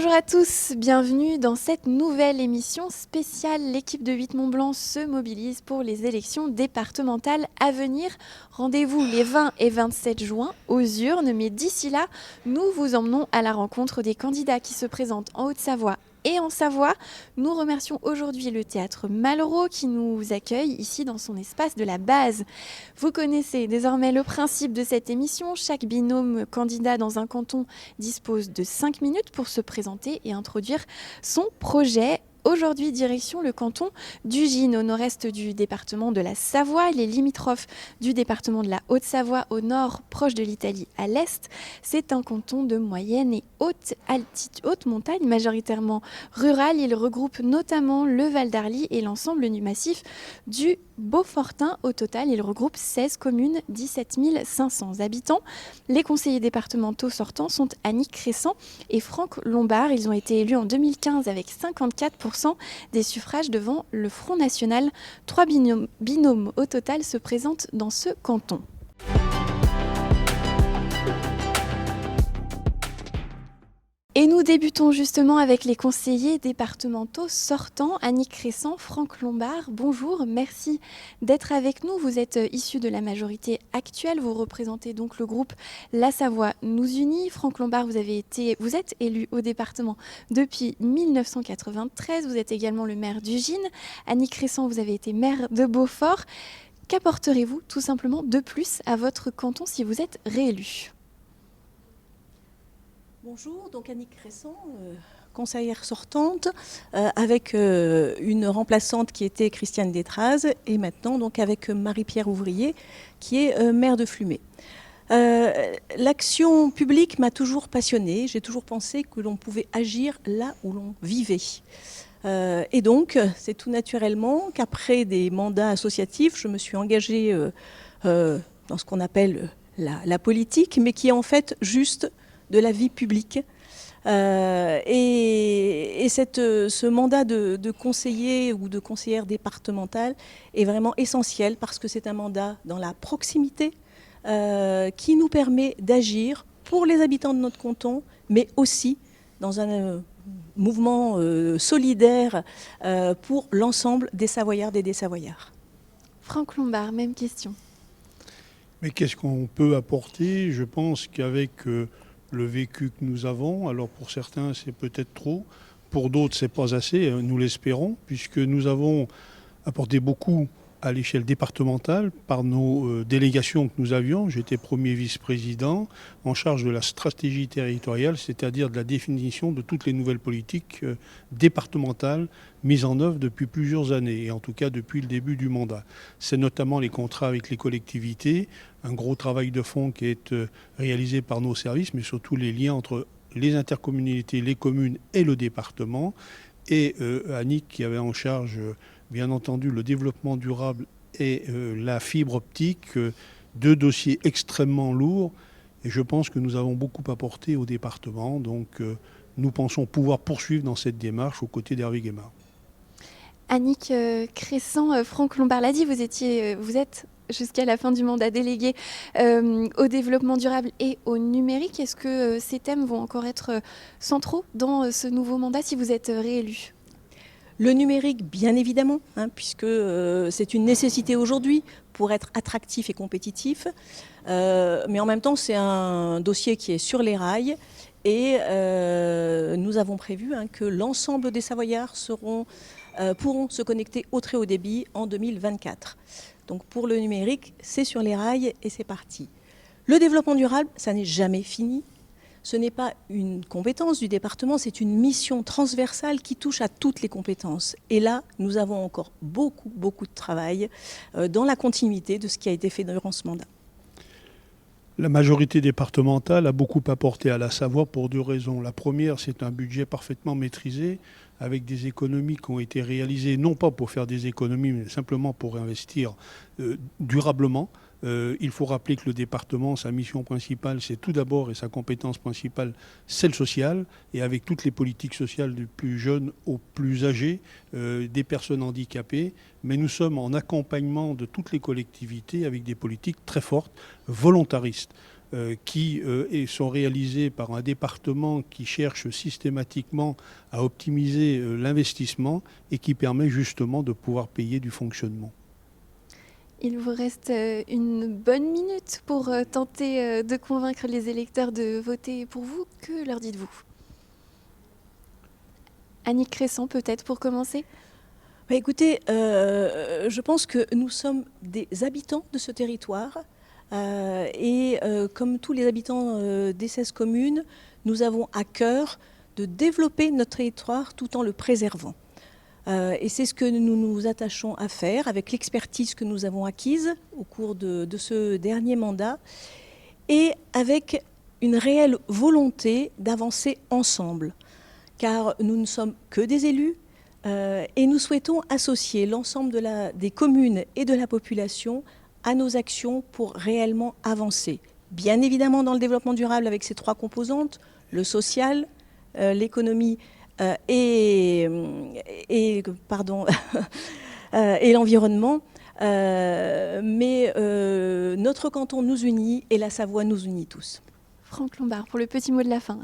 Bonjour à tous, bienvenue dans cette nouvelle émission spéciale. L'équipe de 8 Mont-Blanc se mobilise pour les élections départementales à venir. Rendez-vous les 20 et 27 juin aux urnes, mais d'ici là, nous vous emmenons à la rencontre des candidats qui se présentent en Haute-Savoie et en Savoie. Nous remercions aujourd'hui le théâtre Malraux qui nous accueille ici dans son espace de la base. Vous connaissez désormais le principe de cette émission. Chaque binôme candidat dans un canton dispose de 5 minutes pour se présenter et introduire son projet. Aujourd'hui, direction le canton d'Ugine, au nord-est du département de la Savoie. Il est limitrophe du département de la Haute-Savoie au nord, proche de l'Italie à l'est. C'est un canton de moyenne et haute montagne, majoritairement rural. Il regroupe notamment le Val d'Arly et l'ensemble du massif du Beaufortain. Au total, il regroupe 16 communes, 17 500 habitants. Les conseillers départementaux sortants sont Annick Cressan et Franck Lombard. Ils ont été élus en 2015 avec 54% des suffrages devant le Front National. 3 binômes au total se présentent dans ce canton. Et nous débutons justement avec les conseillers départementaux sortants, Annick Cressan, Franck Lombard. Bonjour, merci d'être avec nous. Vous êtes issus de la majorité actuelle, vous représentez donc le groupe La Savoie nous unit. Franck Lombard, vous êtes élu au département depuis 1993, vous êtes également le maire d'Ugine. Annick Cressan, vous avez été maire de Beaufort. Qu'apporterez-vous tout simplement de plus à votre canton si vous êtes réélu ? Bonjour, donc Annick Cressan, conseillère sortante, avec une remplaçante qui était Christiane Détraz et maintenant donc avec Marie-Pierre Ouvrier qui est maire de Flumet. L'action publique m'a toujours passionnée, j'ai toujours pensé que l'on pouvait agir là où l'on vivait. Et donc c'est tout naturellement qu'après des mandats associatifs, je me suis engagée dans ce qu'on appelle la politique, mais qui est en fait juste de la vie publique. Et ce mandat de conseiller ou de conseillère départementale est vraiment essentiel parce que c'est un mandat dans la proximité qui nous permet d'agir pour les habitants de notre canton, mais aussi dans un mouvement solidaire pour l'ensemble des Savoyardes et des Savoyards. Franck Lombard, même question. Mais qu'est-ce qu'on peut apporter ? Je pense qu'avec le vécu que nous avons, alors pour certains c'est peut-être trop, pour d'autres c'est pas assez, nous l'espérons, puisque nous avons apporté beaucoup à l'échelle départementale par nos délégations que nous avions. J'étais premier vice-président en charge de la stratégie territoriale, c'est-à-dire de la définition de toutes les nouvelles politiques départementales mises en œuvre depuis plusieurs années, et en tout cas depuis le début du mandat. C'est notamment les contrats avec les collectivités, un gros travail de fond qui est réalisé par nos services, mais surtout les liens entre les intercommunalités, les communes et le département. Et Annick qui avait en charge bien entendu le développement durable et la fibre optique, deux dossiers extrêmement lourds. Et je pense que nous avons beaucoup apporté au département. Donc nous pensons pouvoir poursuivre dans cette démarche aux côtés d'Hervé Guémard. Annick Cressan, Franck Lombard l'a dit, vous êtes jusqu'à la fin du mandat délégué au développement durable et au numérique. Est-ce que ces thèmes vont encore être centraux dans ce nouveau mandat si vous êtes réélu ? Le numérique, bien évidemment, puisque c'est une nécessité aujourd'hui pour être attractif et compétitif. Mais en même temps, c'est un dossier qui est sur les rails. Et nous avons prévu que l'ensemble des Savoyards pourront se connecter au très haut débit en 2024. Donc pour le numérique, c'est sur les rails et c'est parti. Le développement durable, ça n'est jamais fini. Ce n'est pas une compétence du département, c'est une mission transversale qui touche à toutes les compétences. Et là, nous avons encore beaucoup de travail dans la continuité de ce qui a été fait durant ce mandat. La majorité départementale a beaucoup apporté à la Savoie pour deux raisons. La première, c'est un budget parfaitement maîtrisé, avec des économies qui ont été réalisées, non pas pour faire des économies, mais simplement pour investir durablement. Il faut rappeler que le département, sa mission principale, c'est tout d'abord, et sa compétence principale, c'est le social, et avec toutes les politiques sociales du plus jeune au plus âgé, des personnes handicapées. Mais nous sommes en accompagnement de toutes les collectivités avec des politiques très fortes, volontaristes. qui sont réalisés par un département qui cherche systématiquement à optimiser l'investissement et qui permet justement de pouvoir payer du fonctionnement. Il vous reste une bonne minute pour tenter de convaincre les électeurs de voter pour vous. Que leur dites-vous? Annick Cresson, peut-être pour commencer? Écoutez, je pense que nous sommes des habitants de ce territoire et comme tous les habitants des 16 communes, nous avons à cœur de développer notre territoire tout en le préservant. Et c'est ce que nous nous attachons à faire avec l'expertise que nous avons acquise au cours de ce dernier mandat et avec une réelle volonté d'avancer ensemble. Car nous ne sommes que des élus et nous souhaitons associer l'ensemble des communes et de la population à nos actions pour réellement avancer. Bien évidemment dans le développement durable avec ses 3 composantes, le social, l'économie et l'environnement. Mais notre canton nous unit et la Savoie nous unit tous. Franck Lombard, pour le petit mot de la fin.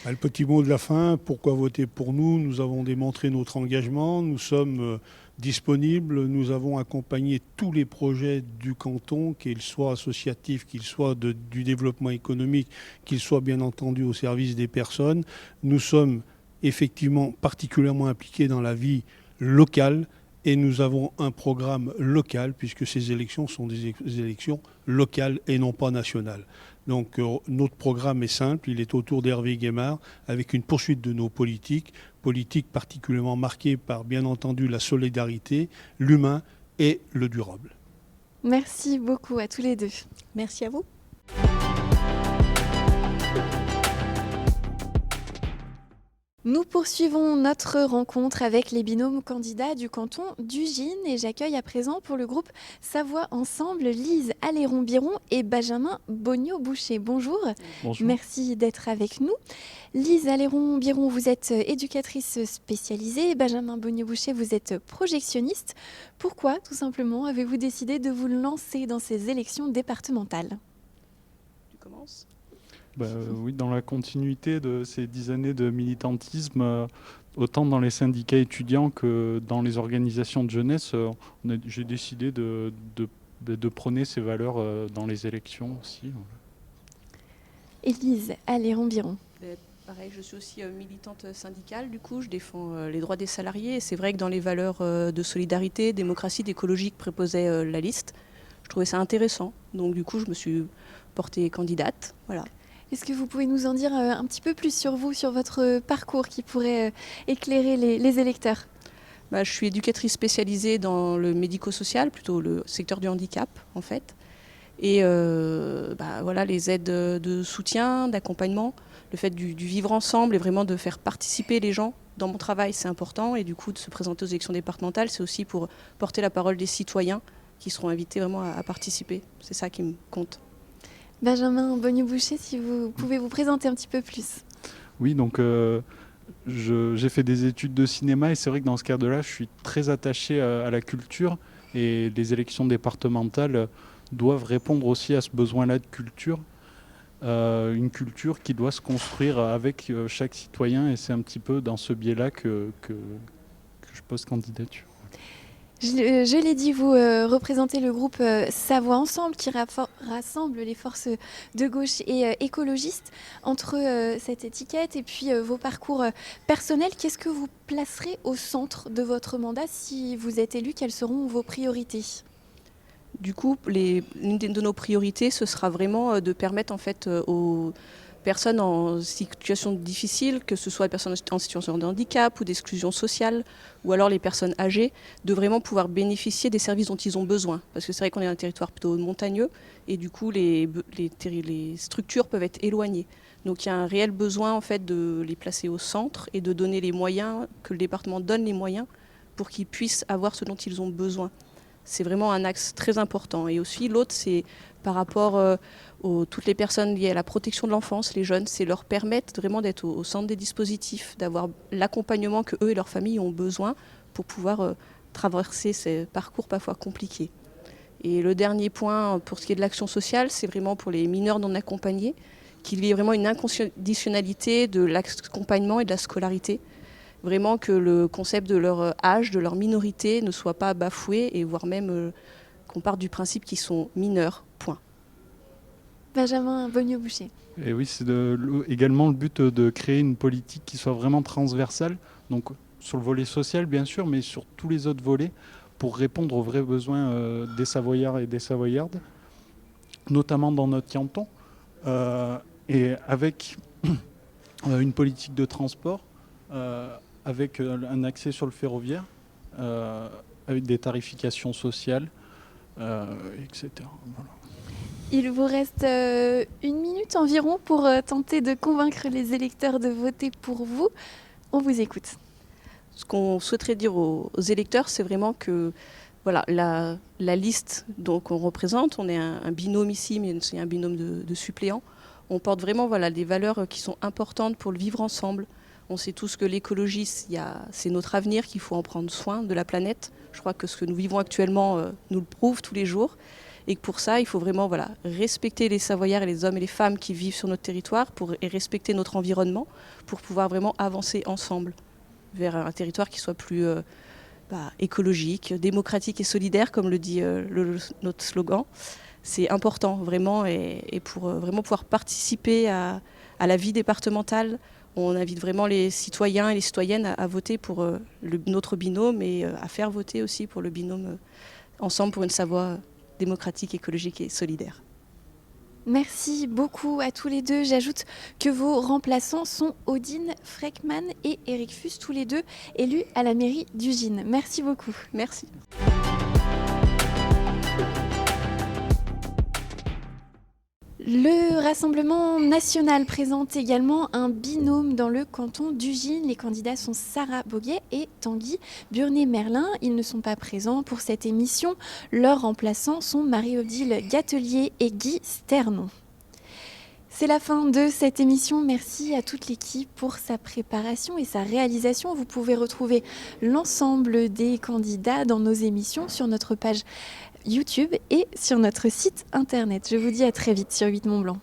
Le petit mot de la fin, pourquoi voter pour nous? Nous avons démontré notre engagement, nous sommes disponibles, nous avons accompagné tous les projets du canton, qu'ils soient associatifs, qu'ils soient du développement économique, qu'ils soient bien entendu au service des personnes. Nous sommes effectivement particulièrement impliqués dans la vie locale et nous avons un programme local puisque ces élections sont des élections locales et non pas nationales. Donc notre programme est simple, il est autour d'Hervé Guémard avec une poursuite de nos politiques particulièrement marquées par bien entendu la solidarité, l'humain et le durable. Merci beaucoup à tous les deux. Merci à vous. Nous poursuivons notre rencontre avec les binômes candidats du canton d'Ugine et j'accueille à présent pour le groupe Savoie Ensemble Lise Alléron-Biron et Benjamin Bognaud-Boucher. Bonjour. Bonjour. Merci d'être avec nous. Lise Alléron-Biron, vous êtes éducatrice spécialisée. Benjamin Bognaud-Boucher, vous êtes projectionniste. Pourquoi, tout simplement, avez-vous décidé de vous lancer dans ces élections départementales? Tu commences ? Oui, dans la continuité de ces 10 années de militantisme, autant dans les syndicats étudiants que dans les organisations de jeunesse, j'ai décidé de prôner ces valeurs dans les élections aussi. Élise Alléron-Biron. Pareil, je suis aussi militante syndicale, du coup je défends les droits des salariés et c'est vrai que dans les valeurs de solidarité, démocratie, d'écologie que proposait la liste, je trouvais ça intéressant. Donc du coup je me suis portée candidate, voilà. Est-ce que vous pouvez nous en dire un petit peu plus sur vous, sur votre parcours qui pourrait éclairer les électeurs? Je suis éducatrice spécialisée dans le médico-social, plutôt le secteur du handicap en fait. Et voilà, les aides de soutien, d'accompagnement, le fait du vivre ensemble et vraiment de faire participer les gens dans mon travail, c'est important. Et du coup, de se présenter aux élections départementales, c'est aussi pour porter la parole des citoyens qui seront invités vraiment à participer. C'est ça qui me compte. Benjamin Bognaud-Boucher, si vous pouvez vous présenter un petit peu plus. Oui, donc j'ai fait des études de cinéma et c'est vrai que dans ce cadre-là, je suis très attaché à la culture et les élections départementales doivent répondre aussi à ce besoin-là de culture. Une culture qui doit se construire avec chaque citoyen et c'est un petit peu dans ce biais-là que je pose candidature. Je l'ai dit, vous représentez le groupe Savoie Ensemble qui rassemble les forces de gauche et écologistes. Entre cette étiquette et puis vos parcours personnels, qu'est-ce que vous placerez au centre de votre mandat si vous êtes élu? Quelles seront vos priorités? Du coup, l'une de nos priorités, ce sera vraiment de permettre en fait aux personnes en situation difficile, que ce soit les personnes en situation de handicap ou d'exclusion sociale, ou alors les personnes âgées, de vraiment pouvoir bénéficier des services dont ils ont besoin. Parce que c'est vrai qu'on est un territoire plutôt montagneux, et du coup les structures peuvent être éloignées. Donc il y a un réel besoin en fait de les placer au centre et de donner les moyens, que le département donne les moyens pour qu'ils puissent avoir ce dont ils ont besoin. C'est vraiment un axe très important. Et aussi l'autre, c'est par rapport toutes les personnes liées à la protection de l'enfance, les jeunes, c'est leur permettre vraiment d'être au centre des dispositifs, d'avoir l'accompagnement que eux et leurs familles ont besoin pour pouvoir traverser ces parcours parfois compliqués. Et le dernier point, pour ce qui est de l'action sociale, c'est vraiment pour les mineurs non accompagnés, qu'il y ait vraiment une inconditionnalité de l'accompagnement et de la scolarité. Vraiment que le concept de leur âge, de leur minorité ne soit pas bafoué, et voire même qu'on parte du principe qu'ils sont mineurs, point. Benjamin Bogno-Boucher. Et oui, c'est également le but de créer une politique qui soit vraiment transversale, donc sur le volet social bien sûr, mais sur tous les autres volets, pour répondre aux vrais besoins des Savoyards et des Savoyardes, notamment dans notre canton, et avec une politique de transport, avec un accès sur le ferroviaire, avec des tarifications sociales, etc. Voilà. Il vous reste 1 minute environ pour tenter de convaincre les électeurs de voter pour vous. On vous écoute. Ce qu'on souhaiterait dire aux électeurs, c'est vraiment que voilà, la liste qu'on représente, on est un binôme ici, mais c'est un binôme de suppléants. On porte vraiment des valeurs qui sont importantes pour le vivre ensemble. On sait tous que l'écologie, c'est notre avenir, qu'il faut en prendre soin de la planète. Je crois que ce que nous vivons actuellement nous le prouve tous les jours. Et que pour ça, il faut vraiment respecter les Savoyards et les hommes et les femmes qui vivent sur notre territoire et respecter notre environnement pour pouvoir vraiment avancer ensemble vers un territoire qui soit plus écologique, démocratique et solidaire, comme le dit notre slogan. C'est important vraiment, et pour vraiment pouvoir participer à la vie départementale, on invite vraiment les citoyens et les citoyennes à voter pour notre binôme, et à faire voter aussi pour le binôme Ensemble pour une Savoie démocratique, écologique et solidaire. Merci beaucoup à tous les deux. J'ajoute que vos remplaçants sont Odine Freckmann et Eric Fuss, tous les deux élus à la mairie d'Ugine. Merci beaucoup. Merci. Le Rassemblement national présente également un binôme dans le canton d'Ugine. Les candidats sont Sarah Boguet et Tanguy Burnet-Merlin. Ils ne sont pas présents pour cette émission. Leurs remplaçants sont Marie-Odile Gatelier et Guy Sternon. C'est la fin de cette émission. Merci à toute l'équipe pour sa préparation et sa réalisation. Vous pouvez retrouver l'ensemble des candidats dans nos émissions sur notre page YouTube et sur notre site internet. Je vous dis à très vite sur 8 Mont Blanc.